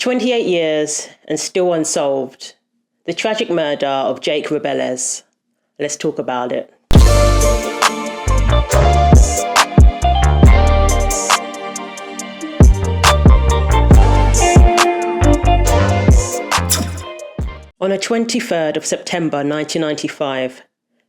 28 years and still unsolved. The tragic murder of Jake Robles. Let's talk about it. On the 23rd of September 1995,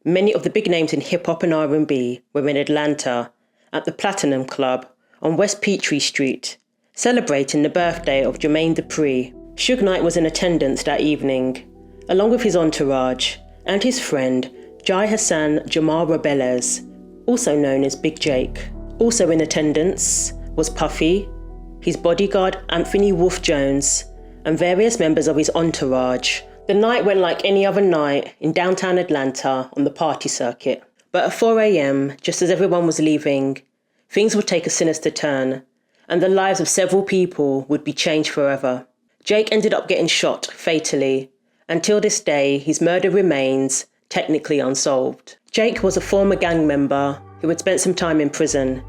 many of the big names in hip-hop and R&B were in Atlanta at the Platinum Club on West Peachtree Street, celebrating the birthday of Jermaine Dupri. Suge Knight was in attendance that evening, along with his entourage and his friend Jai Hassan Jamal Robles, also known as Big Jake. Also in attendance was Puffy, his bodyguard Anthony Wolf Jone, and various members of his entourage. The night went like any other night in downtown Atlanta on the party circuit. But at 4 a.m, just as everyone was leaving, things would take a sinister turn, and the lives of several people would be changed forever. Jake ended up getting shot fatally. Until this day, his murder remains technically unsolved. Jake was a former gang member who had spent some time in prison.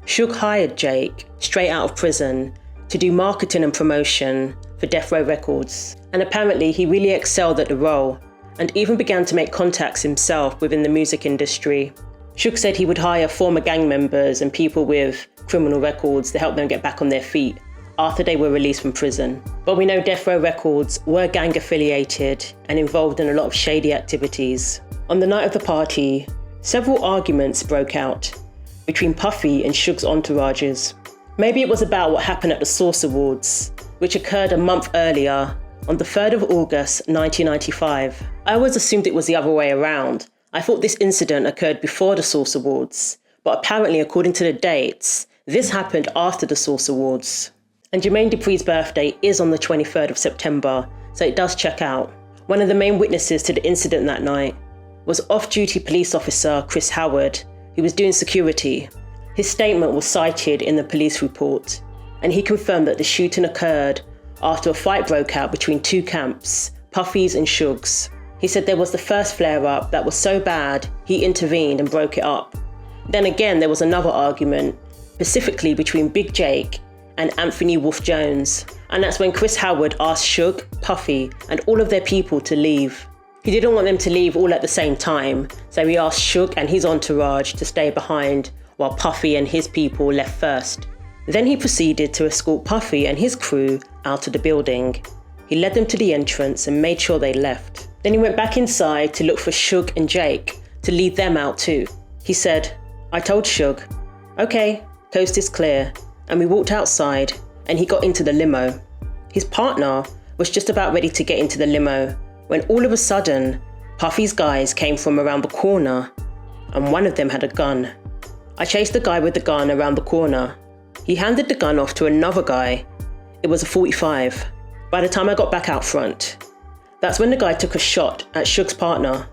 Suge hired Jake straight out of prison to do marketing and promotion for Death Row Records. And apparently he really excelled at the role and even began to make contacts himself within the music industry. Suge said he would hire former gang members and people with criminal records to help them get back on their feet after they were released from prison. But we know Death Row Records were gang affiliated and involved in a lot of shady activities. On the night of the party, several arguments broke out between Puffy and Suge's entourages. Maybe it was about what happened at the Source Awards, which occurred a month earlier on the 3rd of August 1995. I always assumed it was the other way around. I thought this incident occurred before the Source Awards, but apparently according to the dates, this happened after the Source Awards. And Jermaine Dupri's birthday is on the 23rd of September, so it does check out. One of the main witnesses to the incident that night was off-duty police officer Chris Howard, who was doing security. His statement was cited in the police report, and he confirmed that the shooting occurred after a fight broke out between two camps, Puffy's and Suge's. He said there was the first flare-up that was so bad, he intervened and broke it up. Then again, there was another argument, specifically between Big Jake and Anthony Wolf Jone. And that's when Chris Howard asked Suge, Puffy, and all of their people to leave. He didn't want them to leave all at the same time, so he asked Suge and his entourage to stay behind while Puffy and his people left first. Then he proceeded to escort Puffy and his crew out of the building. He led them to the entrance and made sure they left. Then he went back inside to look for Suge and Jake to lead them out too. He said, "I told Suge, okay, coast is clear," and we walked outside and he got into the limo. His partner was just about ready to get into the limo when all of a sudden, Puffy's guys came from around the corner and one of them had a gun. I chased the guy with the gun around the corner. He handed the gun off to another guy. It was a .45. By the time I got back out front, that's when the guy took a shot at Suge's partner.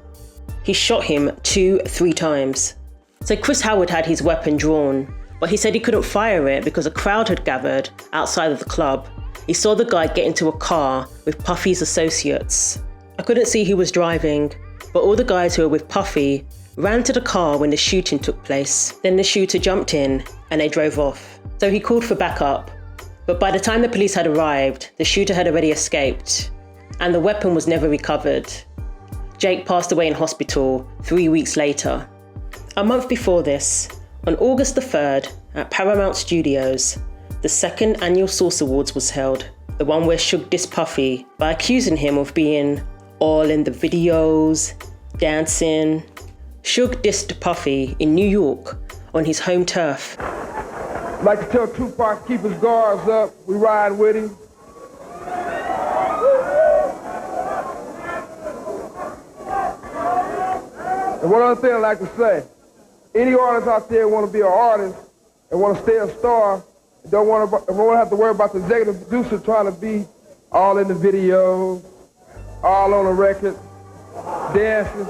He shot him 2-3 times. So Chris Howard had his weapon drawn, but he said he couldn't fire it because a crowd had gathered outside of the club. He saw the guy get into a car with Puffy's associates. I couldn't see who was driving, but all the guys who were with Puffy ran to the car when the shooting took place. Then the shooter jumped in and they drove off. So he called for backup, but by the time the police had arrived, the shooter had already escaped and the weapon was never recovered. Jake passed away in hospital 3 weeks later. A month before this, on August the 3rd at Paramount Studios, the second annual Source Awards was held, the one where Suge dissed Puffy by accusing him of being all in the videos, dancing. Suge dissed Puffy in New York on his home turf. I'd like to tell Tupac to keep his guards up. We ride with him. And one other thing I'd like to say, any artist out there want to be an artist and want to stay a star, don't want to have to worry about the executive producer trying to be all in the videos, all on the record, dancing.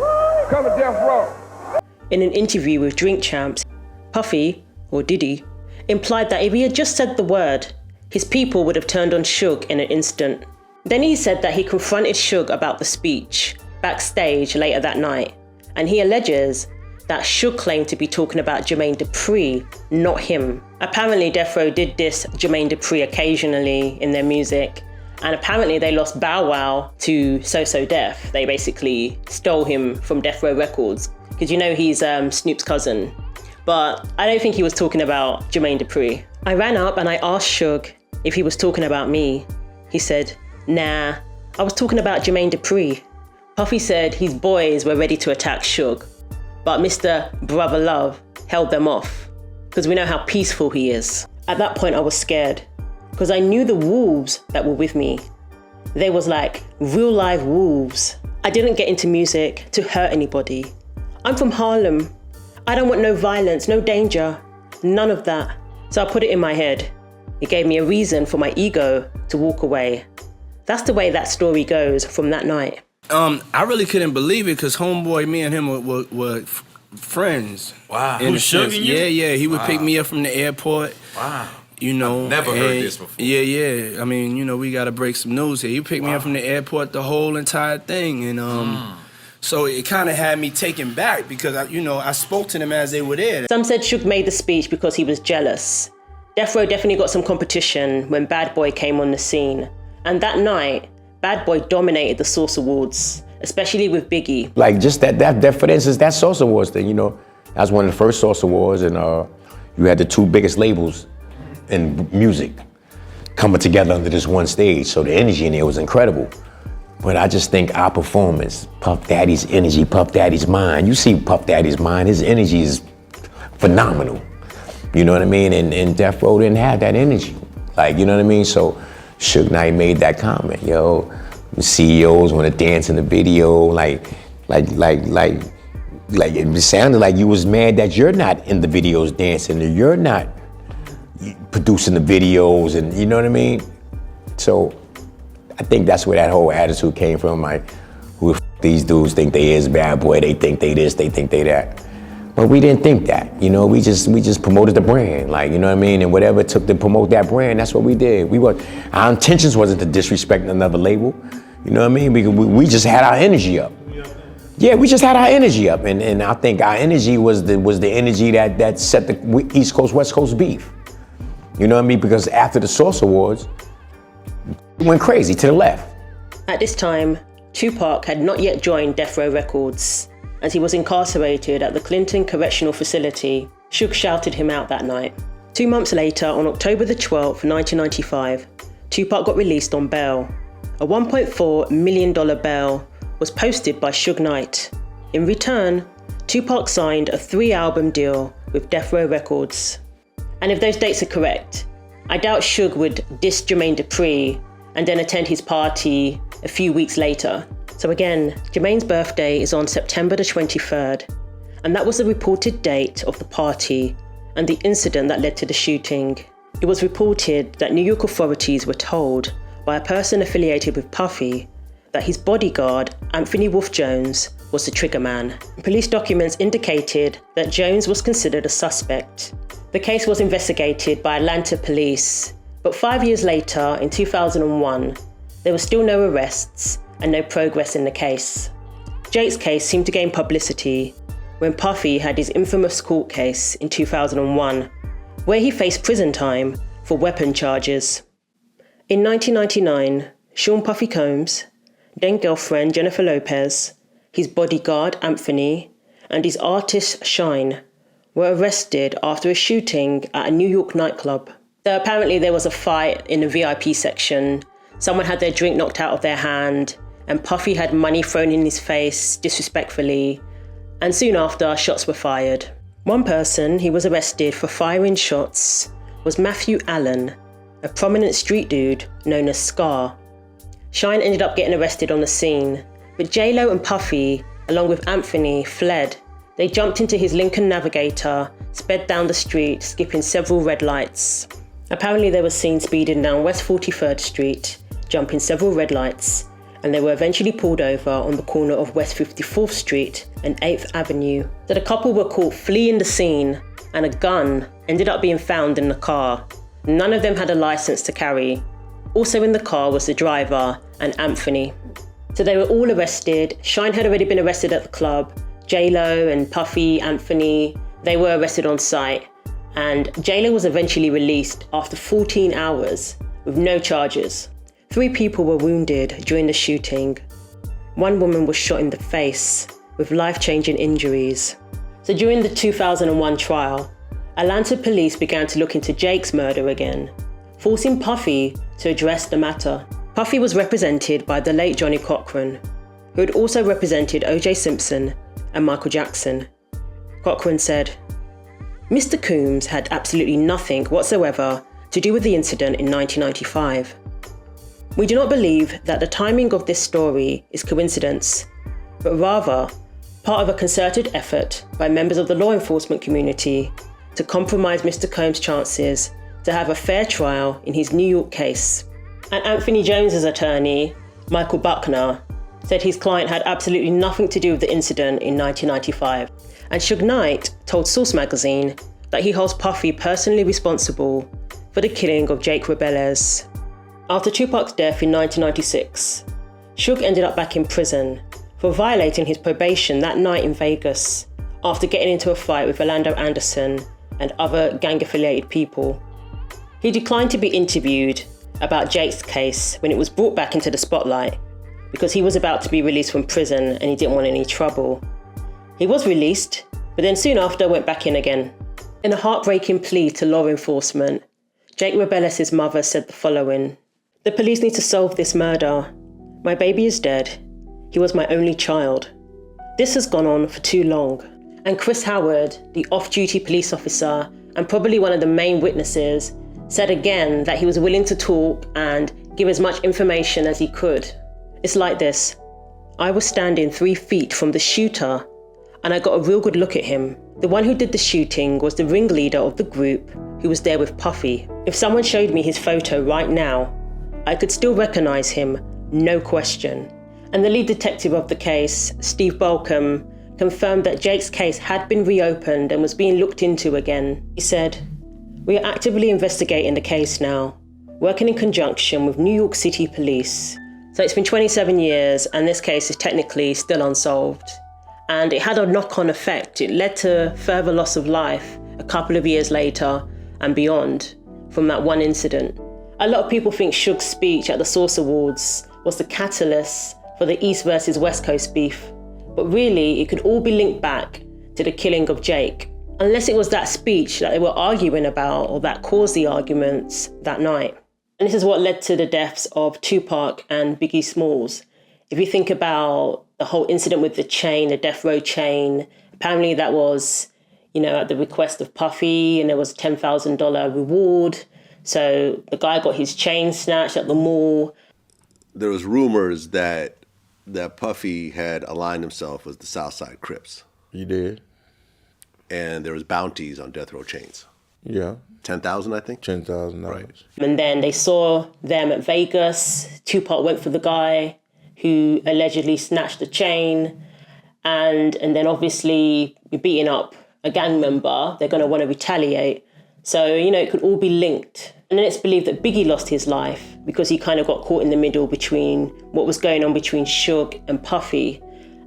Come to Death Row. In an interview with Drink Champs, Puffy, or Diddy, implied that if he had just said the word, his people would have turned on Suge in an instant. Then he said that he confronted Suge about the speech backstage later that night, and he alleges that Suge claimed to be talking about Jermaine Dupri, not him. Apparently Death Row did diss Jermaine Dupri occasionally in their music, And apparently they lost Bow Wow to So So Def. They basically stole him from Death Row Records. Because he's Snoop's cousin. But I don't think he was talking about Jermaine Dupri. I ran up and I asked Suge if he was talking about me. He said, nah, I was talking about Jermaine Dupri. Puffy said his boys were ready to attack Suge, but Mr. Brother Love held them off, because we know how peaceful he is. At that point I was scared, because I knew the wolves that were with me. They was like real live wolves. I didn't get into music to hurt anybody. I'm from Harlem. I don't want no violence, no danger, none of that. So I put it in my head. It gave me a reason for my ego to walk away. That's the way that story goes from that night. I really couldn't believe it because homeboy, me and him were friends. Wow. Who's Suge? Yeah. He would pick me up from the airport. Wow. I've never heard this before. Yeah. I mean, we got to break some news here. He picked me up from the airport, the whole entire thing. And so it kind of had me taken back because, I spoke to them as they were there. Some said Suge made the speech because he was jealous. Death Row definitely got some competition when Bad Boy came on the scene. And that night, Bad Boy dominated the Source Awards, especially with Biggie. Like just that for instance, that Source Awards thing, that was one of the first Source Awards, and you had the two biggest labels in music coming together under this one stage. So the energy in there was incredible. But I just think our performance, Puff Daddy's energy, Puff Daddy's mind, you see Puff Daddy's mind, his energy is phenomenal. You know what I mean? And Death Row didn't have that energy. Like, you know what I mean? So Suge Knight made that comment, the CEOs want to dance in the video, like it sounded like you was mad that you're not in the videos dancing, or you're not producing the videos, and you know what I mean? So I think that's where that whole attitude came from, like, who the f these dudes think they is Bad Boy, they think they this, they think they that. But we didn't think that, we just promoted the brand, like, you know what I mean? And whatever it took to promote that brand, that's what we did. Our intentions wasn't to disrespect another label, you know what I mean? We just had our energy up. Yeah, we just had our energy up, and I think our energy was the energy that set the East Coast, West Coast beef. You know what I mean? Because after the Source Awards, it went crazy to the left. At this time, Tupac had not yet joined Death Row Records, as he was incarcerated at the Clinton Correctional Facility. Suge shouted him out that night. 2 months later, on October the 12th, 1995, Tupac got released on bail. A $1.4 million bail was posted by Suge Knight. In return, Tupac signed a 3-album deal with Death Row Records. And if those dates are correct, I doubt Suge would diss Jermaine Dupri and then attend his party a few weeks later. So again, Jermaine's birthday is on September the 23rd, and that was the reported date of the party and the incident that led to the shooting. It was reported that New York authorities were told by a person affiliated with Puffy that his bodyguard, Anthony Wolf Jone, was the trigger man. Police documents indicated that Jones was considered a suspect. The case was investigated by Atlanta police, but 5 years later, in 2001, there were still no arrests and no progress in the case. Jake's case seemed to gain publicity when Puffy had his infamous court case in 2001, where he faced prison time for weapon charges. In 1999, Sean Puffy Combs, then girlfriend Jennifer Lopez, his bodyguard Anthony, and his artist Shyne were arrested after a shooting at a New York nightclub. So apparently there was a fight in the VIP section. Someone had their drink knocked out of their hand, and Puffy had money thrown in his face disrespectfully, and soon after, shots were fired. One person who was arrested for firing shots was Matthew Allen, a prominent street dude known as Scar. Shyne ended up getting arrested on the scene, but J-Lo and Puffy, along with Anthony, fled. They jumped into his Lincoln Navigator, sped down the street, skipping several red lights. Apparently they were seen speeding down West 43rd Street, jumping several red lights, and they were eventually pulled over on the corner of West 54th Street and 8th Avenue. So the couple were caught fleeing the scene, and a gun ended up being found in the car. None of them had a license to carry. Also in the car was the driver and Anthony. So they were all arrested. Shyne had already been arrested at the club. J-Lo and Puffy, Anthony, they were arrested on site. And J-Lo was eventually released after 14 hours with no charges. 3 people were wounded during the shooting. 1 woman was shot in the face with life-changing injuries. So during the 2001 trial, Atlanta police began to look into Jake's murder again, forcing Puffy to address the matter. Puffy was represented by the late Johnny Cochran, who had also represented O.J. Simpson and Michael Jackson. Cochran said, "Mr. Coombs had absolutely nothing whatsoever to do with the incident in 1995. We do not believe that the timing of this story is coincidence, but rather part of a concerted effort by members of the law enforcement community to compromise Mr. Combs' chances to have a fair trial in his New York case." And Anthony Jones's attorney, Michael Buckner, said his client had absolutely nothing to do with the incident in 1995. And Suge Knight told Source magazine that he holds Puffy personally responsible for the killing of Jake Robles. After Tupac's death in 1996, Suge ended up back in prison for violating his probation that night in Vegas after getting into a fight with Orlando Anderson and other gang-affiliated people. He declined to be interviewed about Jake's case when it was brought back into the spotlight because he was about to be released from prison and he didn't want any trouble. He was released, but then soon after went back in again. In a heartbreaking plea to law enforcement, Jake Robles' mother said the following: "The police need to solve this murder. My baby is dead. He was my only child. This has gone on for too long." And Chris Howard, the off-duty police officer and probably one of the main witnesses, said again that he was willing to talk and give as much information as he could. It's like this: "I was standing 3 feet from the shooter and I got a real good look at him. The one who did the shooting was the ringleader of the group who was there with Puffy. If someone showed me his photo right now, I could still recognize him, no question." And the lead detective of the case, Steve Balcom, confirmed that Jake's case had been reopened and was being looked into again. He said, "We are actively investigating the case now, working in conjunction with New York City Police." So it's been 27 years and this case is technically still unsolved. And it had a knock-on effect. It led to further loss of life a couple of years later and beyond from that one incident. A lot of people think Suge's speech at the Source Awards was the catalyst for the East versus West Coast beef. But really, it could all be linked back to the killing of Jake, unless it was that speech that they were arguing about or that caused the arguments that night. And this is what led to the deaths of Tupac and Biggie Smalls. If you think about the whole incident with the chain, the death row chain, apparently that was, at the request of Puffy, and there was a $10,000 reward. So the guy got his chain snatched at the mall. There was rumors that Puffy had aligned himself with the Southside Crips. He did. And there was bounties on death row chains. Yeah. 10,000, I think? $10,000. Right. And then they saw them at Vegas. Tupac went for the guy who allegedly snatched the chain. And then obviously you're beating up a gang member, they're going to want to retaliate. So, it could all be linked. And then it's believed that Biggie lost his life because he kind of got caught in the middle between what was going on between Suge and Puffy.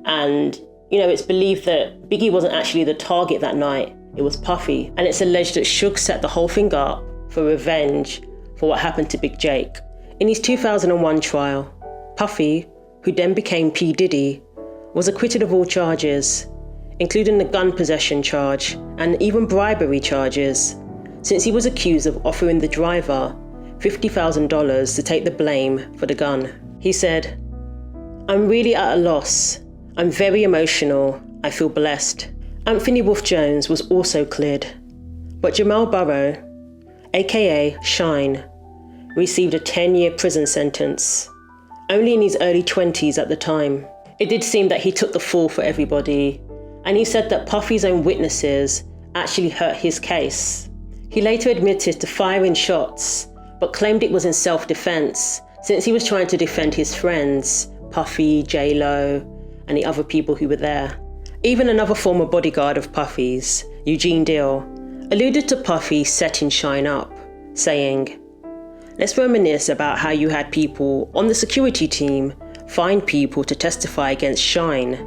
And, it's believed that Biggie wasn't actually the target that night. It was Puffy. And it's alleged that Suge set the whole thing up for revenge for what happened to Big Jake. In his 2001 trial, Puffy, who then became P. Diddy, was acquitted of all charges, including the gun possession charge and even bribery charges, since he was accused of offering the driver $50,000 to take the blame for the gun. He said, "I'm really at a loss. I'm very emotional. I feel blessed." Anthony Wolf Jone was also cleared, but Jamal Burrow, aka Shyne, received a 10-year prison sentence, only in his early 20s at the time. It did seem that he took the fall for everybody, and he said that Puffy's own witnesses actually hurt his case. He later admitted to firing shots, but claimed it was in self-defense, since he was trying to defend his friends, Puffy, J-Lo, and the other people who were there. Even another former bodyguard of Puffy's, Eugene Deal, alluded to Puffy setting Shyne up, saying, "Let's reminisce about how you had people on the security team find people to testify against Shyne.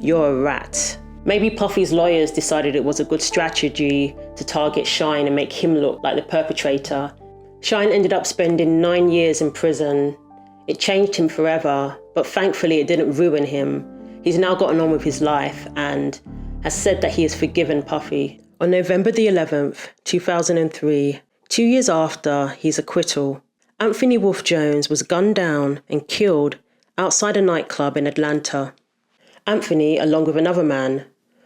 You're a rat." Maybe Puffy's lawyers decided it was a good strategy to target Shyne and make him look like the perpetrator. Shyne ended up spending 9 years in prison, It changed him forever, but thankfully it didn't ruin him. He's now gotten on with his life and has said that he has forgiven Puffy. On November the 11th, 2003, 2 years after his acquittal, Anthony Wolf Jone was gunned down and killed outside a nightclub in Atlanta. Anthony, along with another man,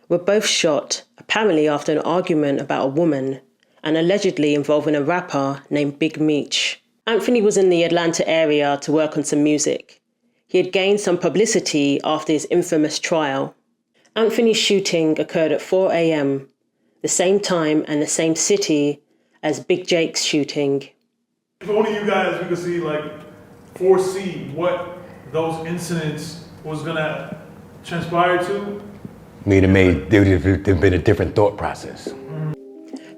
were both shot, apparently after an argument about a woman, and allegedly involving a rapper named Big Meech. Anthony was in the Atlanta area to work on some music. He had gained some publicity after his infamous trial. Anthony's shooting occurred at 4 a.m., the same time and the same city as Big Jake's shooting. If only you guys, we could see, like, foresee what those incidents was gonna transpire to. There would have been a different thought process.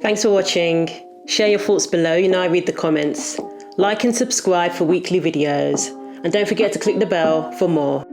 Thanks for watching. Share your thoughts below, I read the comments. Like and subscribe for weekly videos. And don't forget to click the bell for more.